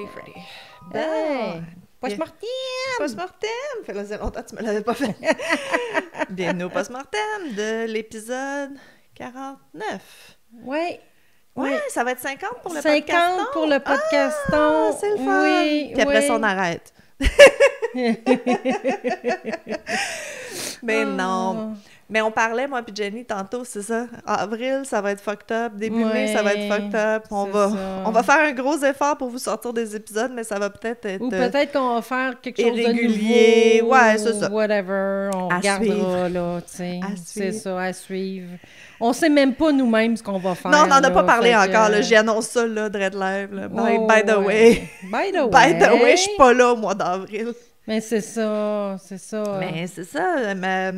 Freddy. Hey! Post-mortem! Post-mortem! Ça faisait longtemps que tu me l'avais pas fait. Bienvenue au post-mortem de l'épisode 49. Oui. Ouais, ça va être 50 pour le 50 podcaston. pour le podcaston. Ah, c'est le fun. Oui, Puis après oui. ça, on arrête. Mais non. Mais on parlait, moi puis Jenny, tantôt, c'est ça. Avril, ça va être fucked up. Début mai, ça va être fucked up. On va faire un gros effort pour vous sortir des épisodes, mais ça va peut-être être... Ou peut-être qu'on va faire quelque chose irrégulier. de nouveau. Ouais, c'est ça. Whatever. On À regardera, suivre. là, tu sais. À C'est suivre. ça, à suivre. On sait même pas nous-mêmes ce qu'on va faire. Non, on n'en a là, pas parlé fait que- encore. Là. J'y annonce ça, là, Dread Live. Là. Oh, By the ouais. way. By the way. By the way, je suis pas là au mois d'avril. Mais c'est ça, c'est ça. Mais c'est ça. Mais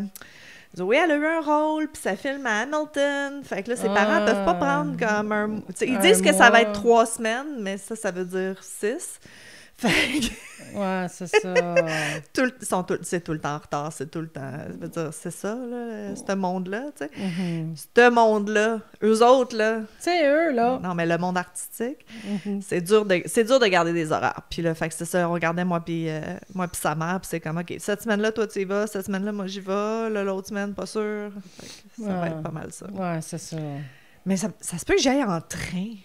Zoé, elle a eu un rôle, puis ça filme à Hamilton. Fait que là, ses parents peuvent pas prendre comme un... T'sais, ils disent que ça va être 3 semaines, mais ça veut dire 6. Fait que... Ouais, c'est ça. c'est tout le temps en retard, c'est tout le temps... Je veux dire, c'est ça, là, ce monde-là, tu sais. Mhm. Ce monde-là, eux autres, là... Tu sais, eux, là. Non, mais le monde artistique, Mhm. c'est dur de garder des horaires. Puis là, fait que c'est ça, on regardait moi puis sa mère, puis c'est comme, OK, cette semaine-là, toi, tu y vas, cette semaine-là, moi, j'y vais, là, l'autre semaine, pas sûr. Fait que ça va être pas mal ça. Ouais, c'est ça. Mais ça se peut que j'aille en train.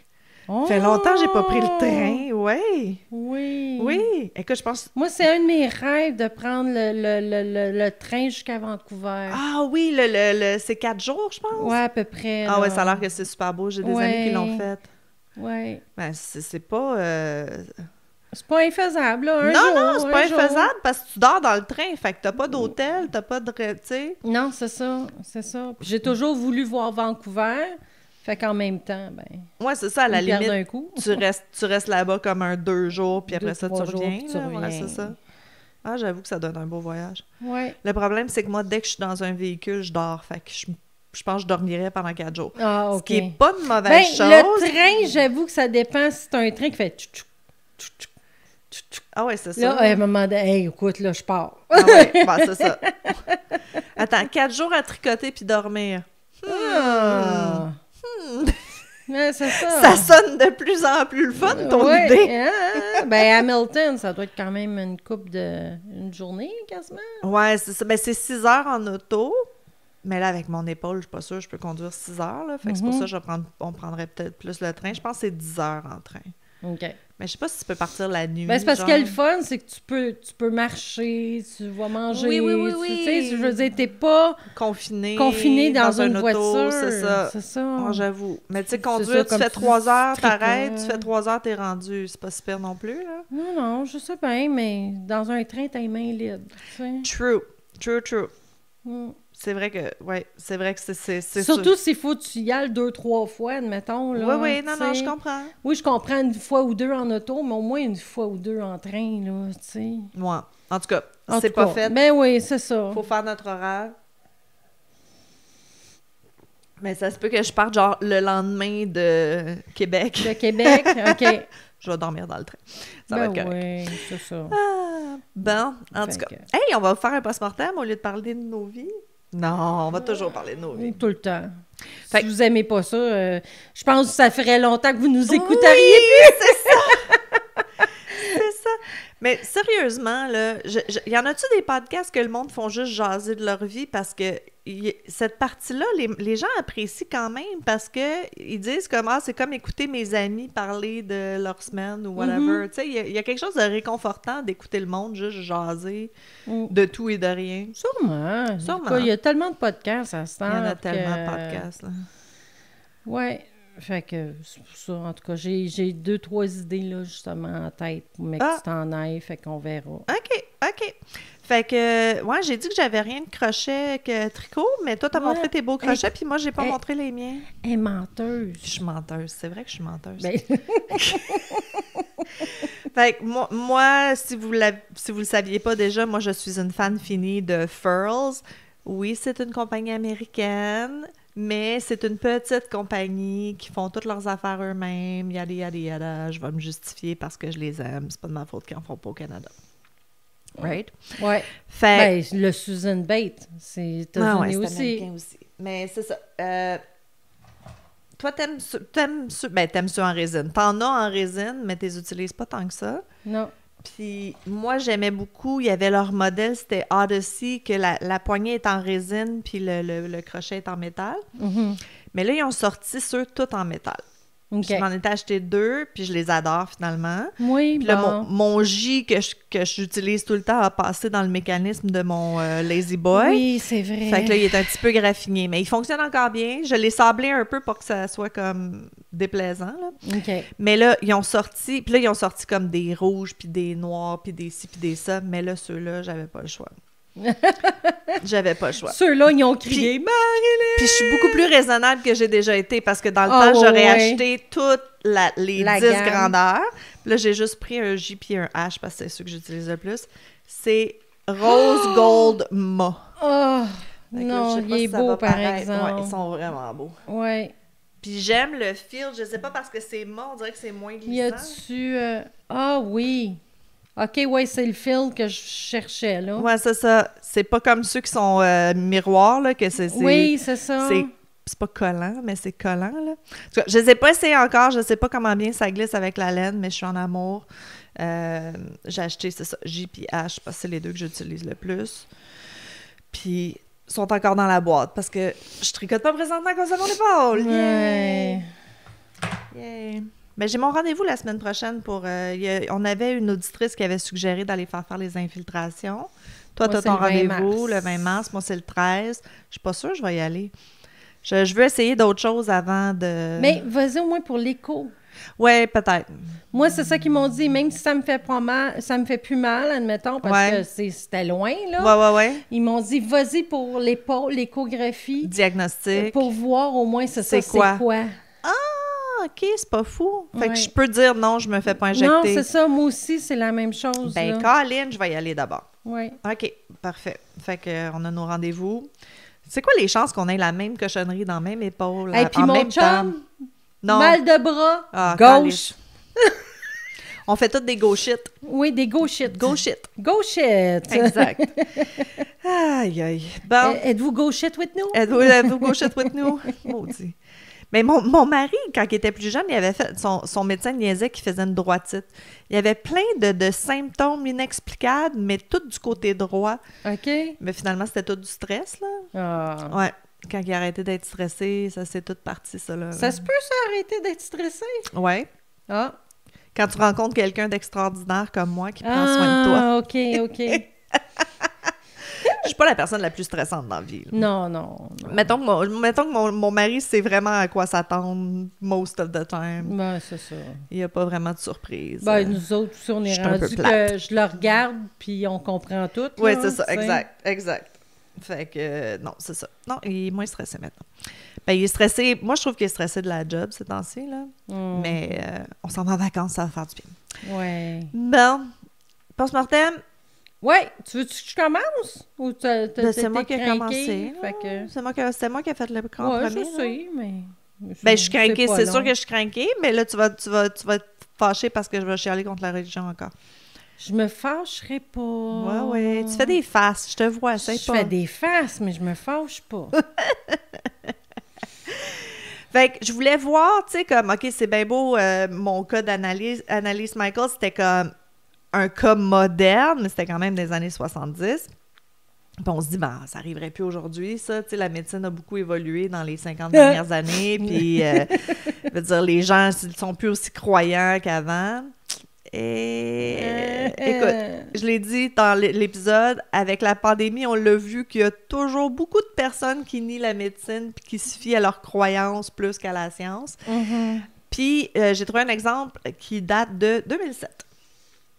Oh! Ça fait longtemps que j'ai pas pris le train, oui. Oui. Oui. Écoute, je pense... Moi, c'est un de mes rêves de prendre le train jusqu'à Vancouver. Ah oui, c'est 4 jours, je pense. Ouais, à peu près. Ah là. ouais, ça a l'air que c'est super beau. J'ai des Ouais. amis qui l'ont fait. Ouais. Ben, c'est pas... C'est pas infaisable, là. Un non, jour, non, c'est pas un jour. infaisable parce que tu dors dans le train. Fait que t'as pas d'hôtel, t'as pas de... Tu sais... Non, c'est ça, c'est ça. Puis j'ai toujours voulu voir Vancouver. Fait qu'en même temps, ben, Ouais, c'est ça, à la ils perdent limite, un coup. tu restes là-bas comme 2 jours, puis après 2, ça, tu 3 jours, reviens. puis tu là. Ouais, reviens. c'est ça. Ah, j'avoue que ça donne un beau voyage. Ouais. Le problème, c'est que moi, dès que je suis dans un véhicule, je dors. Fait que je pense que je dormirais pendant 4 jours. Ah, OK. Ce qui est pas une mauvaise Ben, chose. le train, j'avoue que ça dépend si c'est un train qui fait tchou, tchou, tchou, tchou, tchou, tchou. Ah ouais, c'est ça. Là, à un moment donné, hey, écoute, là, je pars. Ah ouais, ben, c'est ça. Attends, 4 jours à tricoter puis dormir. Ah. Ouais, c'est ça. Ça sonne de plus en plus le fun, ton Ouais. idée. Ah, ben, Hamilton, ça doit être quand même une journée, quasiment. Ouais, c'est ça. Ben, c'est 6 heures en auto. Mais là, avec mon épaule, je suis pas sûre que je peux conduire 6 heures. Là. Fait que c'est pour ça que on prendrait peut-être plus le train. Je pense que c'est 10 heures en train. OK. Mais je sais pas si tu peux partir la nuit. Ben, c'est parce genre. que le fun, c'est que tu peux marcher, tu vas manger. Oui. Tu sais, je veux dire, t'es pas Confiné dans une auto, voiture. c'est ça. C'est ça. Ah, j'avoue. Mais tu sais, C'est conduire, ça, tu comme fais tu 3 heures, tricotes. t'arrêtes, tu fais 3 heures, t'es rendu. C'est pas super non plus, là. Non, je sais bien, mais dans un train, t'as les mains libres, tu sais. True. Mm. C'est vrai que c'est Surtout s'il faut que tu y ailles 2-3 fois, admettons. Là, Oui, non, tu sais. je comprends. Oui, je comprends une fois ou deux en auto, mais au moins une fois ou deux en train, là, tu sais. Moi, en tout cas, En c'est tout pas cas, fait. Ben oui, c'est ça. Faut faire notre horaire. Mais ça se peut que je parte genre le lendemain de Québec. De Québec, OK. Je vais dormir dans le train. Ça Ben va être correct. oui, c'est ça. Ah, bon, en Fait tout cas. que- Hey, on va faire un post-mortem au lieu de parler de nos vies? Non, on va toujours parler de nos vies. Tout le temps. Fait Si que- vous aimez pas ça, je pense que ça ferait longtemps que vous nous écouteriez. Oui, c'est ça! C'est ça. Mais sérieusement, là, y en a-tu des podcasts que le monde font juste jaser de leur vie parce que cette partie-là, les gens apprécient quand même parce que ils disent comme c'est comme écouter mes amis parler de leur semaine ou whatever. Tu sais, il y a quelque chose de réconfortant d'écouter le monde juste jaser de tout et de rien. Sûrement. Sûrement. Il y a tellement de podcasts à ce temps. Il y en a tellement de podcasts. Là. Ouais. Fait que c'est pour ça. En tout cas, j'ai 2-3 idées là, justement en tête pour que tu t'en ailles. Fait qu'on verra. OK. Fait que, ouais, j'ai dit que j'avais rien de crochet que tricot, mais toi, t'as montré tes beaux crochets, puis moi, j'ai pas montré les miens. Elle est menteuse. Je suis menteuse. C'est vrai que je suis menteuse. Ben, Fait que moi, si vous le saviez pas déjà, moi, je suis une fan finie de Furls. Oui, c'est une compagnie américaine, mais c'est une petite compagnie qui font toutes leurs affaires eux-mêmes, yada, yada, yada. Je vais me justifier parce que je les aime. C'est pas de ma faute qu'ils en font pas au Canada. Right? ouais. Fait Ben, le Susan Bate, c'est États-Unis c'est aussi. américain aussi. Mais c'est ça. Toi, t'aimes ceux en résine. T'en as en résine, mais t'es utilises pas tant que ça. Non. Puis moi, j'aimais beaucoup. Il y avait leur modèle, c'était Odyssey, que la poignée est en résine, puis le crochet est en métal. Mhm. Mais là, ils ont sorti ceux tout en métal. OK. Je m'en étais acheté 2, puis je les adore finalement. Oui, Puis là, bon. mon J que j'utilise tout le temps a passé dans le mécanisme de mon Lazy Boy. Oui, c'est vrai. Fait que là, il est un petit peu graffiné, mais il fonctionne encore bien. Je l'ai sablé un peu pour que ça soit comme déplaisant, là. OK. Mais là, ils ont sorti comme des rouges, puis des noirs, puis des ci, puis des ça. Mais là, ceux-là, j'avais pas le choix. J'avais pas le choix. Ceux-là, ils ont crié « Marilyn! » Puis je suis beaucoup plus raisonnable que j'ai déjà été, parce que dans le Ah, temps, j'aurais ouais. acheté toutes les La 10 gamme. grandeurs. Puis là, j'ai juste pris un J puis un H, parce que c'est ceux que j'utilise le plus. C'est Rose Gold Ma. Oh, Fait que là, je non, sais il pas est si ça beau, va par paraître. exemple. Ouais, ils sont vraiment beaux. Ouais. Puis j'aime le feel, je sais pas, parce que c'est mat, on dirait que c'est moins Y glissant. a-tu... Ah oui. OK, ouais, c'est le fil que je cherchais, là. Ouais, c'est ça. C'est pas comme ceux qui sont miroirs, là, que c'est... Oui, c'est ça. C'est pas collant, mais c'est collant, là. En tout cas, je les ai pas essayés encore, je sais pas comment bien ça glisse avec la laine, mais je suis en amour. J'ai acheté, c'est ça, J puis H, parce que c'est les deux que j'utilise le plus. Puis, ils sont encore dans la boîte, parce que je tricote pas présentement à cause de mon épaule. Ouais. Yeah! Mais j'ai mon rendez-vous la semaine prochaine pour... on avait une auditrice qui avait suggéré d'aller faire les infiltrations. Toi, Moi, t'as c'est ton le 20 rendez-vous mars. le 20 mars. Moi, c'est le 13. Je suis pas sûre que je vais y aller. Je veux essayer d'autres choses avant de... Mais vas-y au moins pour l'écho. Ouais, peut-être. Moi, c'est ça qu'ils m'ont dit. Même si ça me fait pas mal, ça me fait plus mal, admettons, parce Ouais. que c'était loin, là. Ouais. Ils m'ont dit, vas-y pour l'épaule, l'échographie, Diagnostic. pour voir au moins c'est quoi? quoi. Ah, OK, c'est pas fou. Fait que Ouais. je peux dire non, je me fais pas injecter. Non, c'est ça. Moi aussi, c'est la même chose. Ben, là. Colin, je vais y aller d'abord. Ouais. OK, parfait. Fait que on a nos rendez-vous. C'est quoi les chances qu'on ait la même cochonnerie dans la même épaule Et puis en mon même temps? chum, Non. mal de bras, Ah, gauche. On fait toutes des go shit. Oui, des go shit. Go shit. Go shit. Exact. Aïe, aïe. Bon. Êtes-vous go shit with nous? Êtes-vous go shit with nous? Maudit. Mais mon mari, quand il était plus jeune, il avait fait son médecin niaisait qu'il faisait une droitite. Il y avait plein de symptômes inexplicables, mais tout du côté droit. OK. Mais finalement, c'était tout du stress, là. Ah. Ouais. Quand il a arrêté d'être stressé, ça s'est tout parti, ça, là. Ça se peut, ça, arrêter d'être stressé? Ouais. Ah. Quand tu rencontres quelqu'un d'extraordinaire comme moi qui prend soin de toi. Ah, OK. Je suis pas la personne la plus stressante dans la vie, là. Non. Mettons que mon mari sait vraiment à quoi s'attendre most of the time. Ben, c'est ça. Il n'y a pas vraiment de surprise. Ben, nous autres aussi, on je est suis un peu rendu plate. que je le regarde, puis on comprend tout. Oui, là, c'est ça, tu sais. exact. Fait que, non, c'est ça. Non, il est moins stressé maintenant. Ben, il est stressé, moi je trouve qu'il est stressé de la job ces temps-ci, là. Mm. Mais on s'en va en vacances, ça va faire du bien. Ouais. Bon, post-mortem, Ouais, tu veux que je commence? Ou c'est moi qui ai commencé. Fait que... C'est moi qui ai fait le camp Ouais, premier. je là. sais, mais... Ben, je suis craquée, pas c'est long. sûr que je suis craquée, mais là, tu vas être fâchée parce que je vais chialer contre la religion encore. Je me fâcherai pas. Ouais, tu fais des faces, je te vois, c'est Je pas. fais des faces, mais je me fâche pas. Fait que je voulais voir, tu sais, comme, OK, c'est bien beau, mon cas d'analyse Michael, c'était comme un cas moderne, mais c'était quand même des années 70. Puis on se dit, ben, ça arriverait plus aujourd'hui, ça. Tu sais, la médecine a beaucoup évolué dans les 50 dernières années. Puis, je veux dire, les gens ils sont plus aussi croyants qu'avant. Et écoute, je l'ai dit dans l'épisode, avec la pandémie, on l'a vu qu'il y a toujours beaucoup de personnes qui nient la médecine puis qui se fient à leurs croyances plus qu'à la science. Mm-hmm. Puis, j'ai trouvé un exemple qui date de 2007.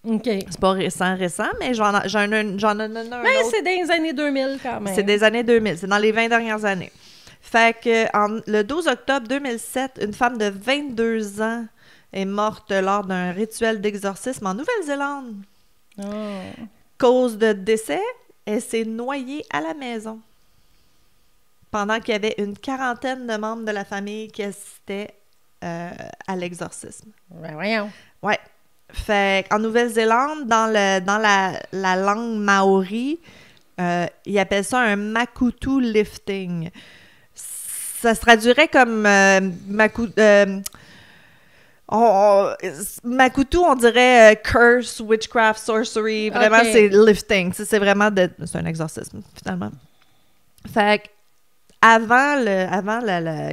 OK. C'est pas récent, mais j'en ai un autre. Mais c'est des années 2000 quand même. C'est des années 2000, c'est dans les 20 dernières années. Fait que le 12 octobre 2007, une femme de 22 ans est morte lors d'un rituel d'exorcisme en Nouvelle-Zélande. Oh. Cause de décès, elle s'est noyée à la maison. Pendant qu'il y avait une quarantaine de membres de la famille qui assistaient à l'exorcisme. Ben voyons. Ouais. Fait qu'en Nouvelle-Zélande, dans la langue maori, ils appellent ça un makutu lifting. ça se traduirait comme Makutu, on dirait curse, witchcraft, sorcery. Vraiment, c'est lifting. C'est vraiment c'est un exorcisme, finalement. Fait que avant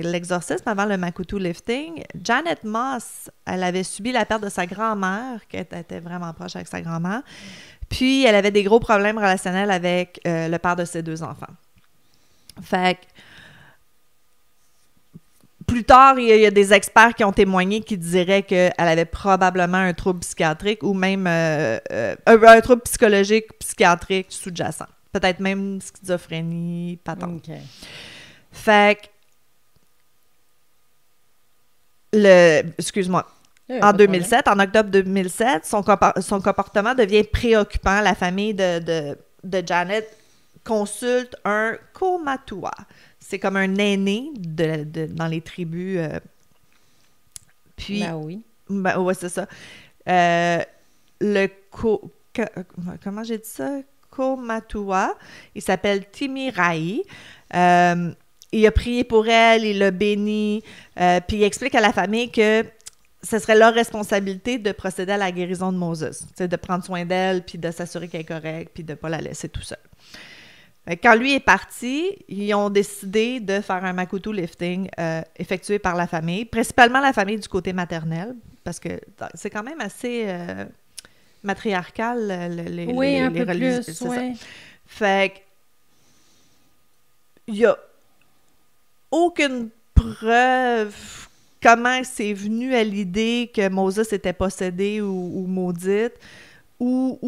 l'exorcisme, avant le Makutu lifting, Janet Moss, elle avait subi la perte de sa grand-mère, qui était vraiment proche avec sa grand-mère. Puis, elle avait des gros problèmes relationnels avec le père de ses 2 enfants. Fait que plus tard, il y a des experts qui ont témoigné qui diraient qu'elle avait probablement un trouble psychiatrique ou même un trouble psychologique, psychiatrique sous-jacent. Peut-être même schizophrénie, patente. Okay. Fait que excuse-moi. En 2007, en octobre 2007, son comportement devient préoccupant. La famille de Janet consulte un Kaumatua. C'est comme un aîné dans les tribus. Puis, oui. Ouais, c'est ça. Comment j'ai dit ça? Kaumatua. Il s'appelle Timirai. Il a prié pour elle, il l'a béni. Puis il explique à la famille que ce serait leur responsabilité de procéder à la guérison de Moses. De prendre soin d'elle, puis de s'assurer qu'elle est correcte, puis de ne pas la laisser tout seul. Quand lui est parti, ils ont décidé de faire un Makutu lifting effectué par la famille, principalement la famille du côté maternel, parce que c'est quand même assez matriarcal, les religions. Plus, ouais. Fait qu'il n'y a aucune preuve comment c'est venu à l'idée que Moses était possédée ou maudite, ou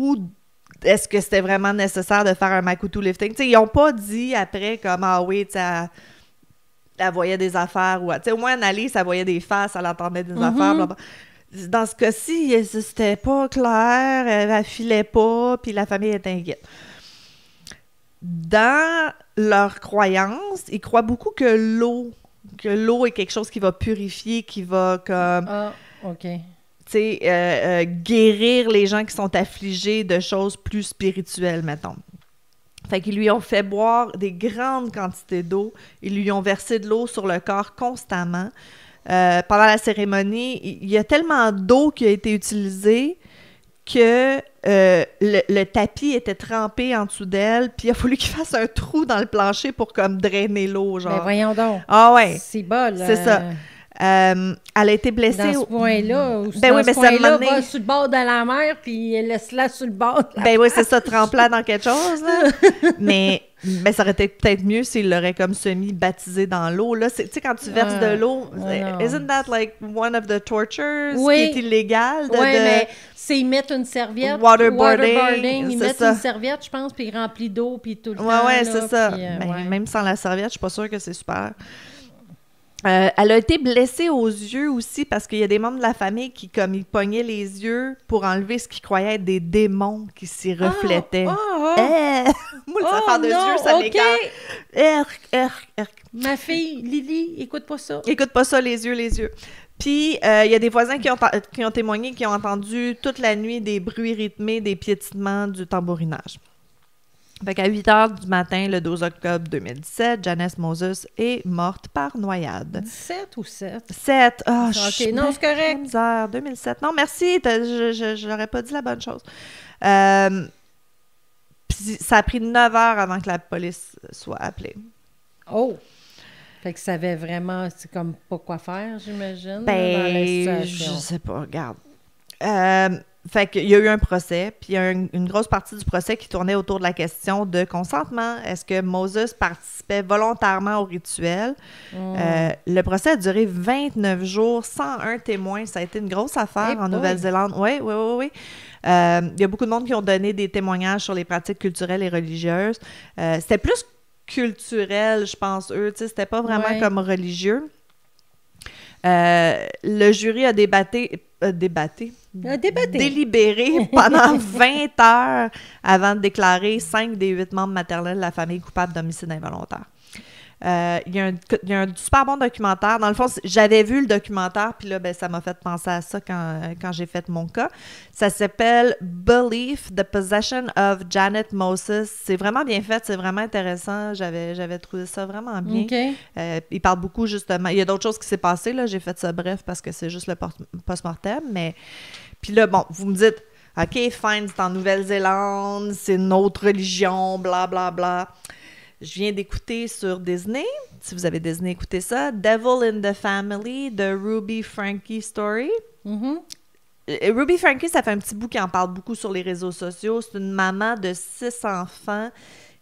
est-ce que c'était vraiment nécessaire de faire un Makutu lifting? T'sais, ils n'ont pas dit après comme « Ah oui, elle voyait des affaires » ou au moins Annalise, elle voyait des faces, elle entendait des affaires. Blablabla. Dans ce cas-ci, c'était pas clair, elle filait pas, puis la famille était inquiète. Dans leur croyance, ils croient beaucoup que l'eau est quelque chose qui va purifier, qui va comme... Ah, OK. Guérir les gens qui sont affligés de choses plus spirituelles, mettons. Fait qu'ils lui ont fait boire des grandes quantités d'eau. Ils lui ont versé de l'eau sur le corps constamment. Pendant la cérémonie, il y a tellement d'eau qui a été utilisée que le tapis était trempé en dessous d'elle, puis il a fallu qu'il fasse un trou dans le plancher pour comme drainer l'eau, genre. Ben voyons donc. Ah ouais. C'est bol. C'est ça. Elle a été blessée... Dans ce point-là, ou ben oui, dans ce point-là, va sur le bord de la mer, puis laisse-la sur le bord de la ben oui, c'est ça, trempe-la dans quelque chose, là. Mais ça aurait été peut-être mieux s'il l'aurait comme semi-baptisé dans l'eau, là. Tu sais, quand tu verses de l'eau, isn't that like one of the tortures qui est illégal? Oui, mais c'est ils mettent une serviette. Waterboarding, ils mettent une serviette, je pense, puis ils remplissent d'eau, puis tout le temps. Ouais, là, c'est ça. Puis, même sans la serviette, je suis pas sûre que c'est super. Elle a été blessée aux yeux aussi parce qu'il y a des membres de la famille qui, comme, ils pognaient les yeux pour enlever ce qu'ils croyaient être des démons qui s'y reflétaient. Moi, les affaires de yeux, ça m'écoeure. Ma fille, Lily, écoute pas ça. Écoute pas ça, les yeux. Puis, il y a des voisins qui ont témoigné, qui ont entendu toute la nuit des bruits rythmés, des piétinements, du tambourinage. Fait qu'à 8h du matin, le 12 octobre 2017, Janice Moses est morte par noyade. 17 ou 7? 7. Oh, OK, non, c'est correct. Misère, 2007. Non, merci, je n'aurais pas dit la bonne chose. Puis ça a pris 9 heures avant que la police soit appelée. Oh! Fait que ça savait vraiment, c'est comme pas quoi faire, j'imagine, dans la situation. Je sais pas, regarde. Fait qu'il y a eu un procès, puis il y a une grosse partie du procès qui tournait autour de la question de consentement. Est-ce que Moses participait volontairement au rituel? Le procès a duré 29 jours sans un témoin. Ça a été une grosse affaire en Nouvelle-Zélande. Oui. Il y a beaucoup de monde qui ont donné des témoignages sur les pratiques culturelles et religieuses. C'était plus culturel, je pense, eux. C'était pas vraiment comme religieux. Le jury a délibéré pendant 20 heures avant de déclarer 5 des 8 membres maternels de la famille coupables d'homicide involontaire. Il y a un super bon documentaire. Dans le fond, j'avais vu le documentaire, puis là, ben, ça m'a fait penser à ça quand j'ai fait mon cas. Ça s'appelle Belief, The Possession of Janet Moses. C'est vraiment bien fait, c'est vraiment intéressant. J'avais trouvé ça vraiment bien. OK. Il parle beaucoup, justement. Il y a d'autres choses qui s'est passé, là. J'ai fait ça bref parce que c'est juste le post-mortem, mais... Puis là, bon, vous me dites, OK, fine, c'est en Nouvelle-Zélande, c'est une autre religion, bla, bla, bla. Je viens d'écouter sur Disney, si vous avez Disney, écoutez ça, Devil in the Family, The Ruby Frankie Story. Mhm. Ruby Frankie, ça fait un petit bout qui en parle beaucoup sur les réseaux sociaux. C'est une maman de 6 enfants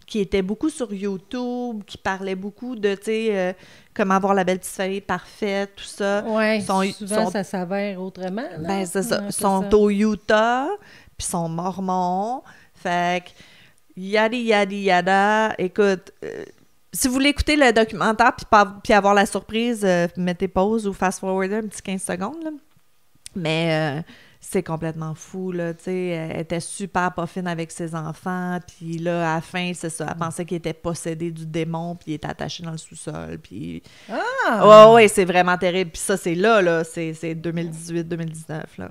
qui était beaucoup sur YouTube, qui parlait beaucoup de, tu sais, comment avoir la belle petite famille parfaite, tout ça. Oui, souvent, ça s'avère autrement. Là. Ben, c'est ça. Ouais, Ils sont au Utah, puis ils sont mormons. Fait que, yada, yada, yada. Écoute, si vous voulez écouter le documentaire puis avoir la surprise, mettez pause ou fast-forwarder un petit 15 secondes, là. Mais c'est complètement fou, là, tu sais. Elle était super pas fine avec ses enfants, puis là, à la fin, c'est ça, elle pensait qu'il était possédé du démon, puis il était attaché dans le sous-sol, puis... Ah! Ouais, c'est vraiment terrible. Puis ça, c'est là, c'est 2018-2019, là.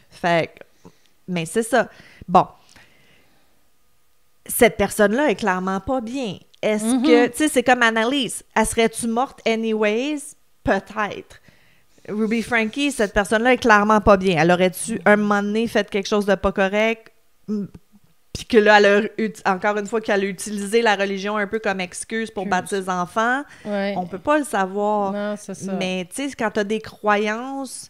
Fait que... Mais c'est ça. Bon. Cette personne-là est clairement pas bien. Est-ce que... Tu sais, c'est comme Annalise. Elle serait-tu morte anyways? Peut-être. Ruby Frankie, cette personne-là est clairement pas bien. Elle aurait-tu, un moment donné, fait quelque chose de pas correct? Puis que là, encore une fois, qu'elle a utilisé la religion un peu comme excuse pour battre ses enfants. Ouais. On peut pas le savoir. Non, c'est ça. Mais, tu sais, quand t'as des croyances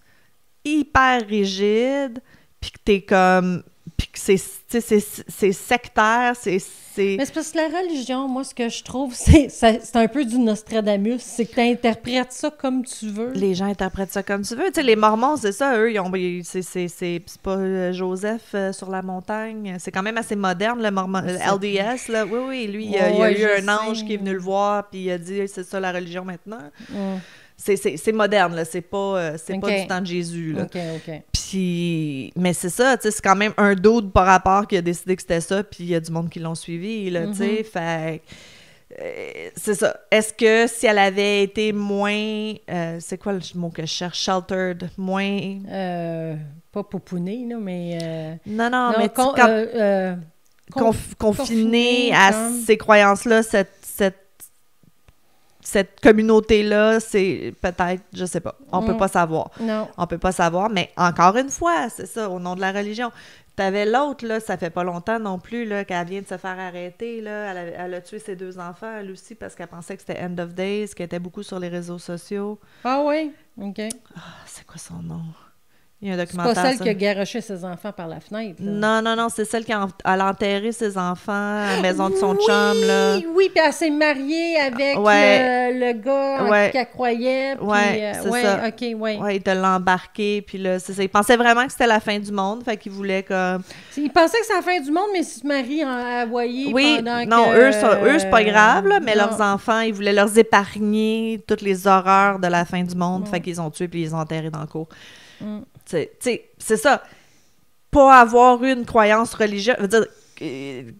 hyper rigides, puis que t'es comme... Puis que c'est sectaire, c'est... Mais c'est parce que la religion, moi, ce que je trouve, c'est un peu du Nostradamus. C'est que tu interprètes ça comme tu veux. Les gens interprètent ça comme tu veux. Tu sais, les Mormons, c'est ça, eux, c'est pas Joseph sur la montagne. C'est quand même assez moderne, le Mormon, le LDS, là. Oui, lui, il y a eu un ange qui est venu le voir, puis il a dit, c'est ça la religion maintenant. C'est moderne, là. C'est pas du temps de Jésus, là. OK. Puis, mais c'est ça, tu sais, c'est quand même un dude par rapport qui a décidé que c'était ça, puis il y a du monde qui l'ont suivi, là, tu sais, fait... c'est ça. Est-ce que si elle avait été moins... c'est quoi le mot que je cherche? Sheltered, moins... Pas poupounée, là, mais... Non, mais confinée à ces croyances-là, cette communauté-là, c'est peut-être, je sais pas, on peut pas savoir. Non. On peut pas savoir, mais encore une fois, c'est ça, au nom de la religion. T'avais l'autre, là, ça fait pas longtemps non plus, là, qu'elle vient de se faire arrêter, là. Elle a tué ses 2 enfants, elle aussi, parce qu'elle pensait que c'était End of Days, qu'elle était beaucoup sur les réseaux sociaux. Ah oui? OK. C'est quoi son nom? Il y a un C'est documentaire. pas celle qui a garoché ses enfants par la fenêtre, là. Non, c'est celle qui a enterré ses enfants à la maison de son chum, là. Oui, puis elle s'est mariée avec le gars en qui elle croyait. Puis, c'est ça. OK, ouais. Ouais, il te l'a embarqué, puis là, c'est ça. Il pensait vraiment que c'était la fin du monde, fait qu'il voulait comme... Il pensait que c'était la fin du monde, mais s'ils se marient en Hawaï pendant non, que... eux, c'est pas grave, là, mais leurs enfants, ils voulaient leur épargner toutes les horreurs de la fin du monde, fait qu'ils ont tué, puis ils les ont enterrés dans le cour. Tu sais, c'est ça. Pas avoir une croyance religieuse, veut dire,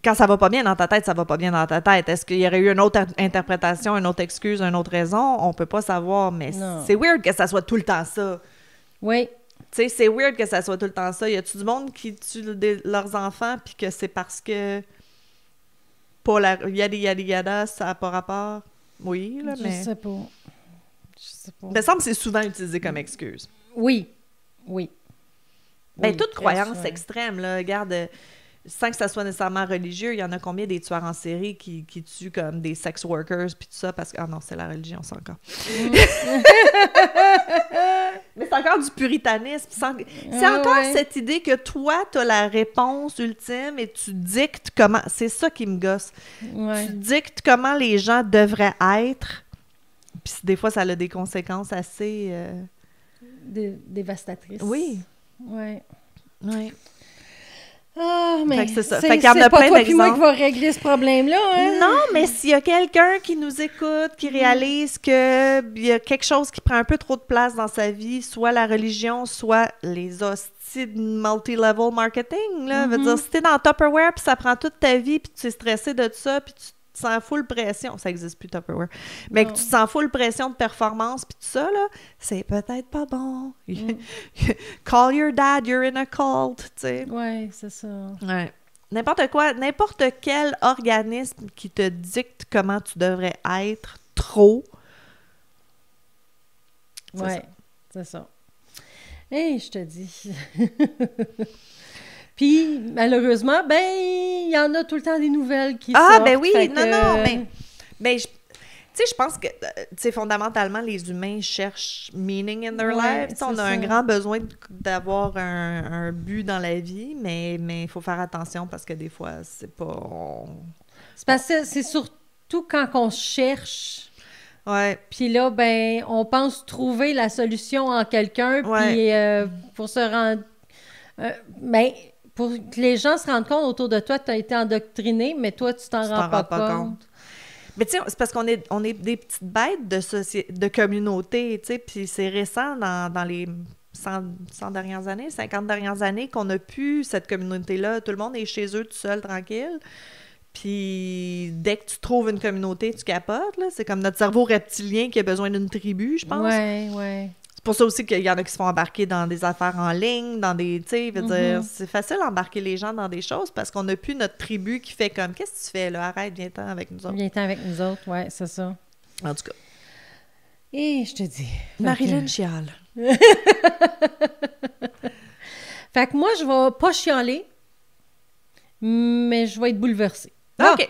quand ça va pas bien dans ta tête, ça va pas bien dans ta tête. Est-ce qu'il y aurait eu une autre interprétation, une autre excuse, une autre raison? On peut pas savoir, mais c'est weird que ça soit tout le temps ça. Oui. Tu sais, c'est weird que ça soit tout le temps ça. Y a-tu du monde qui tue leurs enfants puis que c'est parce que pas la yada, ça n'a pas rapport? Oui, là, mais... Je sais pas. Il me semble que c'est souvent utilisé comme excuse. Oui. Ben, toute croyance extrême, là, regarde, sans que ça soit nécessairement religieux, il y en a combien des tueurs en série qui tuent comme des sex workers puis tout ça parce que... Ah non, c'est la religion, c'est encore. Mais c'est encore du puritanisme. C'est encore cette idée que toi, t'as la réponse ultime et tu dictes comment... C'est ça qui me gosse. Tu dictes comment les gens devraient être, puis des fois, ça a des conséquences assez... dévastatrices. Oui. Oui. Ah, mais c'est ça. Fait qu'il y en a plein d'exemples. C'est pas toi puis moi qui va régler ce problème-là, hein? Non, mais s'il y a quelqu'un qui nous écoute, qui réalise qu'il y a quelque chose qui prend un peu trop de place dans sa vie, soit la religion, soit les hosties de multi-level marketing, là. Veut dire, si t'es dans Tupperware puis ça prend toute ta vie puis tu es stressé de ça puis te sens full pression, ça existe plus Tupperware, mais que tu te sens full pression de performance puis tout ça, là, c'est peut-être pas bon. Call your dad, you're in a cult, tu sais. Ouais, c'est ça. Ouais. N'importe quoi, n'importe quel organisme qui te dicte comment tu devrais être trop. Ouais, c'est ça. Hey, je te dis. Puis, malheureusement, ben, il y en a tout le temps des nouvelles qui sortent. Ah, ben oui, fait non, que... non, mais tu sais, je pense que, tu sais, fondamentalement, les humains cherchent meaning in their lives. On a un grand besoin d'avoir un but dans la vie, mais il faut faire attention parce que des fois, c'est pas... C'est parce que c'est surtout quand on cherche. Ouais. Puis là, ben, on pense trouver la solution en quelqu'un, puis pour se rendre... ben, pour que les gens se rendent compte autour de toi, tu as été endoctriné, mais toi, tu t'en rends pas compte. Mais tu sais, c'est parce qu'on est des petites bêtes de communauté, tu sais, puis c'est récent dans les 100 dernières années, 50 dernières années qu'on a pu cette communauté-là. Tout le monde est chez eux tout seul, tranquille. Puis dès que tu trouves une communauté, tu capotes, là. C'est comme notre cerveau reptilien qui a besoin d'une tribu, je pense. Ouais, ouais. C'est pour ça aussi qu'il y en a qui se font embarquer dans des affaires en ligne, dans des, tu sais, dire, c'est facile d'embarquer les gens dans des choses parce qu'on n'a plus notre tribu qui fait comme, qu'est-ce que tu fais, là? Arrête, viens-t'en avec nous autres. Viens-t'en avec nous autres, ouais, c'est ça. En tout cas. Et je te dis. Marilyn chiale. Fait que moi, je vais pas chialer, mais je vais être bouleversée. OK.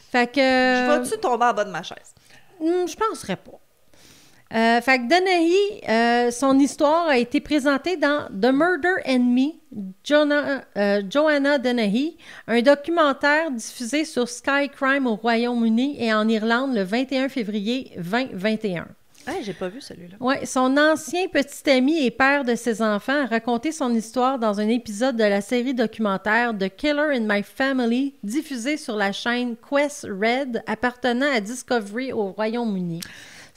Fait que... Je vais-tu tomber en bas de ma chaise? Je penserais pas. Fait que Dennehy, son histoire a été présentée dans The Murder and Me, Joanna Dennehy, un documentaire diffusé sur Sky Crime au Royaume-Uni et en Irlande le 21 février 2021. Hey, j'ai pas vu celui-là. Oui, son ancien petit ami et père de ses enfants a raconté son histoire dans un épisode de la série documentaire The Killer in My Family, diffusée sur la chaîne Quest Red, appartenant à Discovery au Royaume-Uni.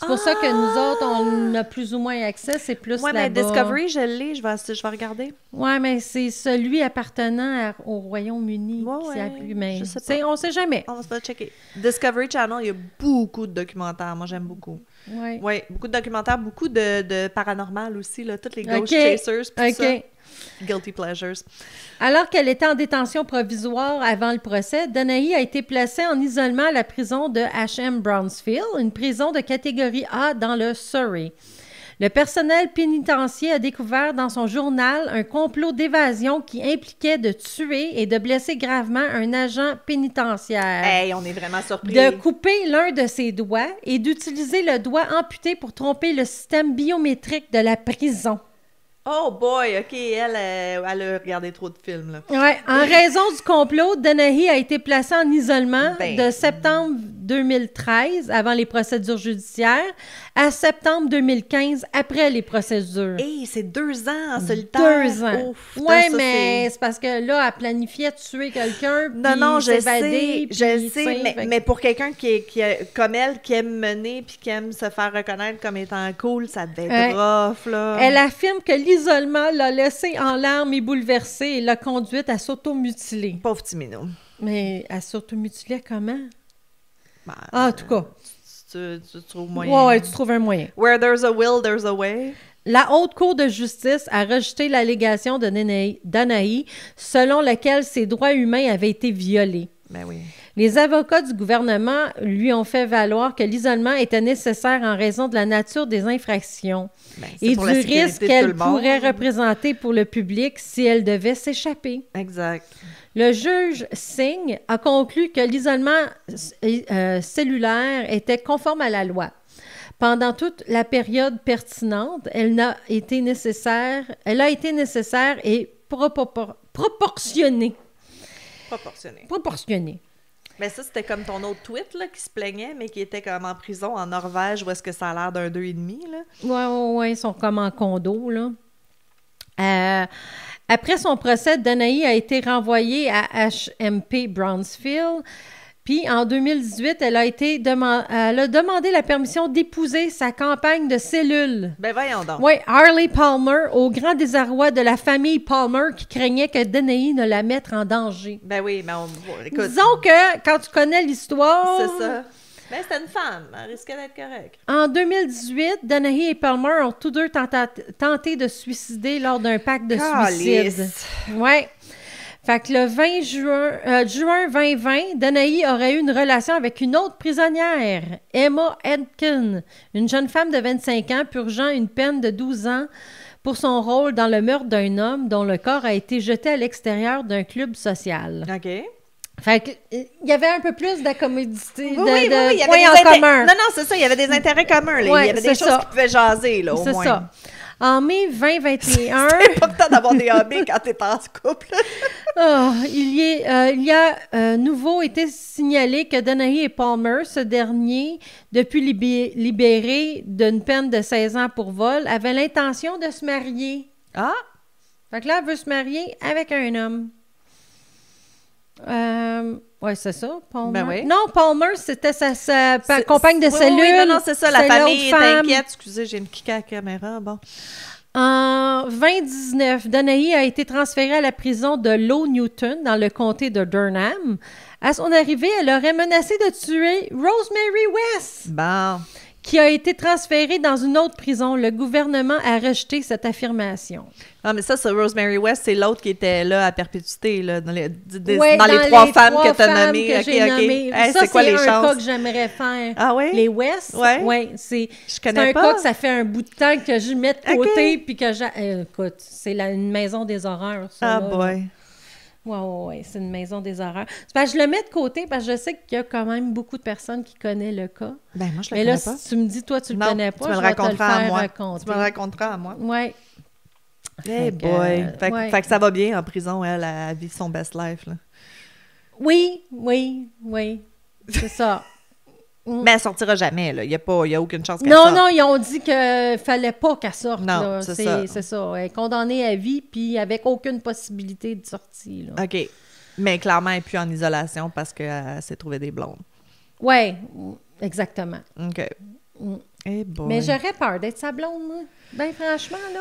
C'est pour ça que nous autres, on a plus ou moins accès, c'est plus là-bas. Oui, mais Discovery, je l'ai, je vais regarder. Oui, mais c'est celui appartenant au Royaume-Uni. Ouais, mais je sais pas. on sait jamais. On va checker. Discovery Channel, il y a beaucoup de documentaires. Moi, j'aime beaucoup. Oui. Oui, beaucoup de documentaires, beaucoup de paranormal aussi, là, toutes les Ghost Chasers, puis ça. Guilty Pleasures. Alors qu'elle était en détention provisoire avant le procès, Dennehy a été placée en isolement à la prison de H.M. Brownsville, une prison de catégorie A dans le Surrey. Le personnel pénitentiaire a découvert dans son journal un complot d'évasion qui impliquait de tuer et de blesser gravement un agent pénitentiaire. Hey, on est vraiment surpris. De couper l'un de ses doigts et d'utiliser le doigt amputé pour tromper le système biométrique de la prison. Oh boy, OK, elle a regardé trop de films, là. Ouais, en raison du complot, Dennehy a été placé en isolement de septembre 2013, avant les procédures judiciaires, à septembre 2015, après les procédures. Hey, c'est 2 ans en solitaire. 2 ans. Oui, mais c'est parce que là, elle planifiait de tuer quelqu'un, Non, je s'évader. sais, mais pour quelqu'un qui comme elle, qui aime mener puis qui aime se faire reconnaître comme étant cool, ça devait être rough, là. Elle affirme que l'isolement l'a laissée en larmes et bouleversée et l'a conduite à s'automutiler. Pauvre petit minou. Mais elle s'automutilait comment? Ben, en tout cas. Tu trouves moyen. Ouais, tu trouves un moyen. Where there's a will, there's a way. La Haute Cour de justice a rejeté l'allégation de Dennehy selon laquelle ses droits humains avaient été violés. Ben oui. Les avocats du gouvernement lui ont fait valoir que l'isolement était nécessaire en raison de la nature des infractions et du risque qu'elle pourrait représenter pour le public si elle devait s'échapper. Exact. Le juge Singh a conclu que l'isolement cellulaire était conforme à la loi. Pendant toute la période pertinente, elle a été nécessaire et proportionnée. Proportionnée. Mais ça, c'était comme ton autre tweet là, qui se plaignait, mais qui était comme en prison en Norvège, où est-ce que ça a l'air d'un 2,5, là? Oui, ils sont comme en condo, là. Après son procès, Dennehy a été renvoyé à HMP Brownsville. Puis en 2018, elle a demandé la permission d'épouser sa compagne de cellule. Ben voyons donc. Oui, Harley Palmer, au grand désarroi de la famille Palmer qui craignait que Dennehy ne la mette en danger. Ben oui, mais écoute. Disons que quand tu connais l'histoire... C'est ça. Ben c'était une femme, elle risquait d'être correcte. En 2018, Dennehy et Palmer ont tous deux tenté de se suicider lors d'un pacte de suicide. Oui. Fait que le 20 juin 2020, Dennehy aurait eu une relation avec une autre prisonnière, Emma Etkin, une jeune femme de 25 ans purgeant une peine de 12 ans pour son rôle dans le meurtre d'un homme dont le corps a été jeté à l'extérieur d'un club social. OK. Fait que, il y avait un peu plus d'accommodité, Oui, de points en commun. Non, c'est ça, il y avait des intérêts communs. Là. Ouais, il y avait des choses qui pouvaient jaser, là, au moins. C'est ça. En mai 2021... C'est pas le temps d'avoir des hobbies quand t'es en couple. Il y a nouveau été signalé que Dennehy et Palmer, ce dernier, depuis libéré d'une peine de 16 ans pour vol, avaient l'intention de se marier. Ah! Fait que là, elle veut se marier avec un homme. Oui, c'est ça, Palmer. Ben oui. Non, Palmer, c'était sa compagne de cellule. Oui, non, c'est ça, la famille est femme. inquiète. Excusez, j'ai une kick à la caméra, bon. En 2019, Dennehy a été transférée à la prison de Low Newton, dans le comté de Durham. À son arrivée, elle aurait menacé de tuer Rosemary West, Bon. qui a été transférée dans une autre prison. Le gouvernement a rejeté cette affirmation. Ah, mais ça, Rosemary West, c'est l'autre qui était là à perpétuité, là, dans les les trois femmes que tu as nommées. Nommées. Hey, ça, c'est quoi les chances? C'est un cas que j'aimerais faire. Ah oui? Les West? Ouais. Oui, Je connais un pas. cas que ça fait un bout de temps que je mets de côté, puis que écoute, c'est une maison des horreurs, ça. Ah là, boy. Oui, c'est une maison des horreurs. Parce que je le mets de côté parce que je sais qu'il y a quand même beaucoup de personnes qui connaissent le cas. Ben moi, je le Mais connais là, pas. si tu me dis, toi, tu le connais pas, tu me je le vais te le raconteras à faire moi. raconter. Tu me le raconteras à moi. Oui. Hey boy. Fait que ça va bien en prison, elle vit son best life, là. Oui. C'est ça. Mais elle sortira jamais, là. Il y a aucune chance qu'elle Non, sorte. non, ils ont dit qu'il fallait pas qu'elle sorte. Non, là. c'est ça. C'est ça. Elle est condamnée à vie, puis avec aucune possibilité de sortie. Là. OK. Mais clairement, elle n'est plus en isolation parce qu'elle s'est trouvée des blondes. Oui, exactement. OK. Hey boy. Mais j'aurais peur d'être sa blonde, moi. Ben franchement, là.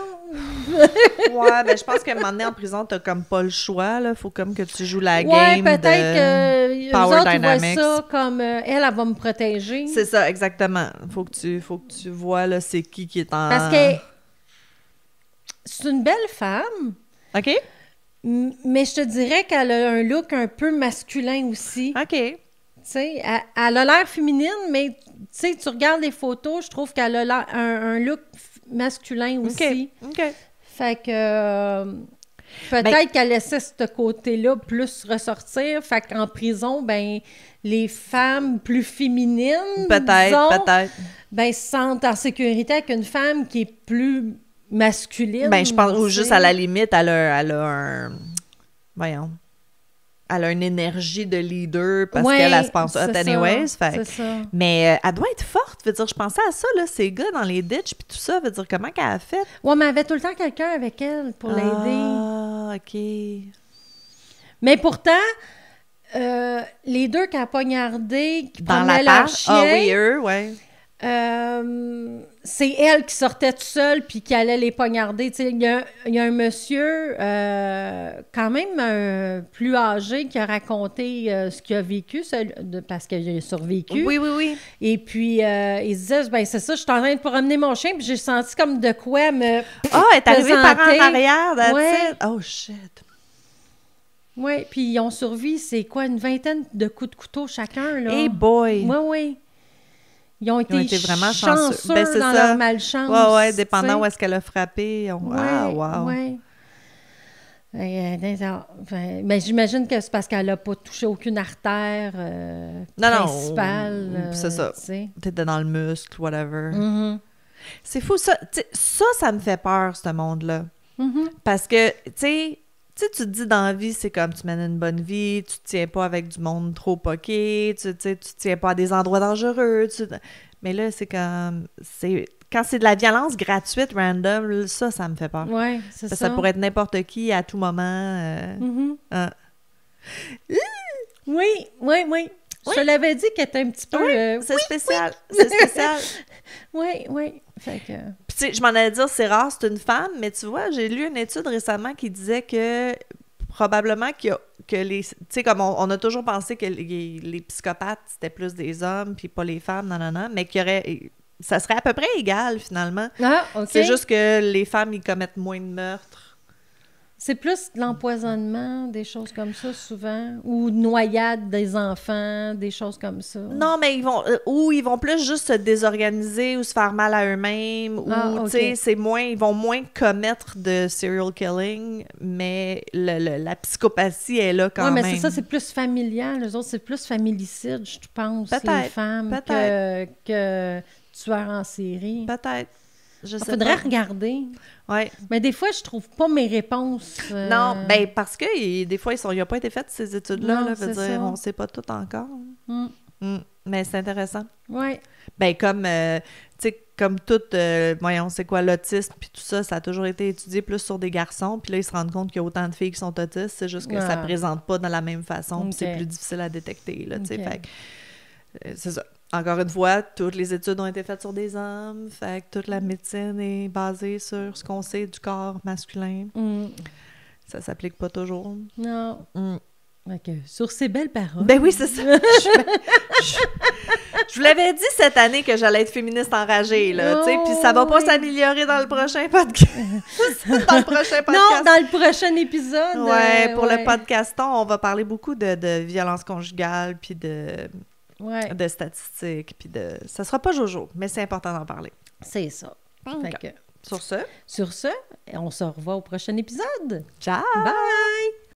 Ouais, ben je pense qu'à un moment donné, en prison, t'as comme pas le choix, là. Faut comme que tu joues la game Ouais, peut-être de que Power eux autres, ils Dynamics. voient ça comme elle va me protéger. C'est ça, exactement. Faut que tu vois, là, c'est qui est en... Parce que c'est une belle femme, OK? mais je te dirais qu'elle a un look un peu masculin aussi. OK. Tu sais, elle a l'air féminine, mais tu sais, tu regardes les photos, je trouve qu'elle a un look masculin aussi. OK. Fait que peut-être qu'elle laissait ce côté-là plus ressortir. Fait qu'en prison, ben les femmes plus féminines, Peut-être. ben se sentent en sécurité avec une femme qui est plus masculine. Ben je pense, ou tu juste sais. à la limite, elle a un... Voyons. Elle a une énergie de leader parce Ouais, qu'elle se pense hot c'est anyways. ça, Fait. c'est ça. Mais elle doit être forte. Veut dire, je pensais à ça, là, ces gars dans les ditches puis tout ça. Veut dire, comment qu'elle a fait? Ouais, mais elle avait tout le temps quelqu'un avec elle pour l'aider. Ah, OK. Mais pourtant, les deux qui a pognardé, qui Dans promenaient la leur part. chien, Ah oui, eux, ouais. c'est elle qui sortait toute seule puis qui allait les poignarder. Tu sais, il y a un monsieur quand même plus âgé qui a raconté ce qu'il a vécu parce qu'il a survécu. Oui. Et puis, il se disait, ben c'est ça, je suis en train de promener mon chien puis j'ai senti comme de quoi me Ah, elle est arrivée par en présenter. arrière, that's Ouais. it. Oh, shit. Oui, puis ils ont survécu, c'est quoi, une vingtaine de coups de couteau chacun, là. Hey boy. Oui. Ils ont été vraiment chanceux Ben, c'est dans ça. leur malchance. Ouais, dépendant tu sais. où est-ce qu'elle a frappé. Ah, wow. Ouais. Mais j'imagine que c'est parce qu'elle n'a pas touché aucune artère principale. c'est ça. Tu sais. T'étais dans le muscle, whatever. Mhm. C'est fou, ça. Ça me fait peur, ce monde-là. Mhm. Parce que, tu te dis dans la vie, c'est comme tu mènes une bonne vie, tu te tiens pas avec du monde trop poqué, tu te tiens pas à des endroits dangereux. Mais là, c'est comme... Quand c'est de la violence gratuite, random, ça me fait peur. Oui, c'est ça. Ça pourrait être n'importe qui à tout moment. Mhm. Ah. Oui. Je te l'avais dit qu'elle était un petit peu... c'est spécial. C'est spécial. Oui. Fait que... Puis, tu sais, je m'en allais dire, c'est rare, c'est une femme, mais tu vois, j'ai lu une étude récemment qui disait que probablement que les... Tu sais, comme on a toujours pensé que les psychopathes, c'était plus des hommes, puis pas les femmes, non, mais qu'il y aurait... Ça serait à peu près égal, finalement. Ah, OK. C'est juste que les femmes, ils commettent moins de meurtres. C'est plus de l'empoisonnement, des choses comme ça, souvent, ou noyade des enfants, des choses comme ça. Non, mais ils vont plus juste se désorganiser ou se faire mal à eux-mêmes, ou, tu sais, ils vont moins commettre de serial killing, mais la psychopathie est là quand même. Oui, mais c'est ça, c'est plus familial. Les autres, c'est plus familicide, je pense, les femmes, que tueurs en série. Peut-être. Il faudrait regarder. Ouais. Mais des fois, je trouve pas mes réponses. Non, ben parce que des fois, ils n'ont pas été faites, ces études-là. Non, Là, c'est dire, ça. on ne sait pas tout encore. Mais c'est intéressant. Oui. Ben comme, tu sais, comme tout, voyons, c'est quoi, l'autisme, puis tout ça, ça a toujours été étudié plus sur des garçons, puis là, ils se rendent compte qu'il y a autant de filles qui sont autistes, c'est juste que ça ne présente pas de la même façon, puis c'est plus difficile à détecter, là, tu sais, fait que, c'est ça. Encore une fois, toutes les études ont été faites sur des hommes, fait que toute la médecine est basée sur ce qu'on sait du corps masculin. Ça s'applique pas toujours. Non. Okay. Sur ces belles paroles. Ben oui, c'est ça. Je vous l'avais dit cette année que j'allais être féministe enragée, là, tu sais, puis ça va pas s'améliorer dans le prochain podcast. Dans le prochain podcast. Non, dans le prochain épisode. Ouais, pour le podcaston, on va parler beaucoup de violence conjugale, puis de statistiques, puis ça sera pas Jojo, mais c'est important d'en parler. C'est ça. Okay. Fait que, sur ce, on se revoit au prochain épisode. Ciao! Bye!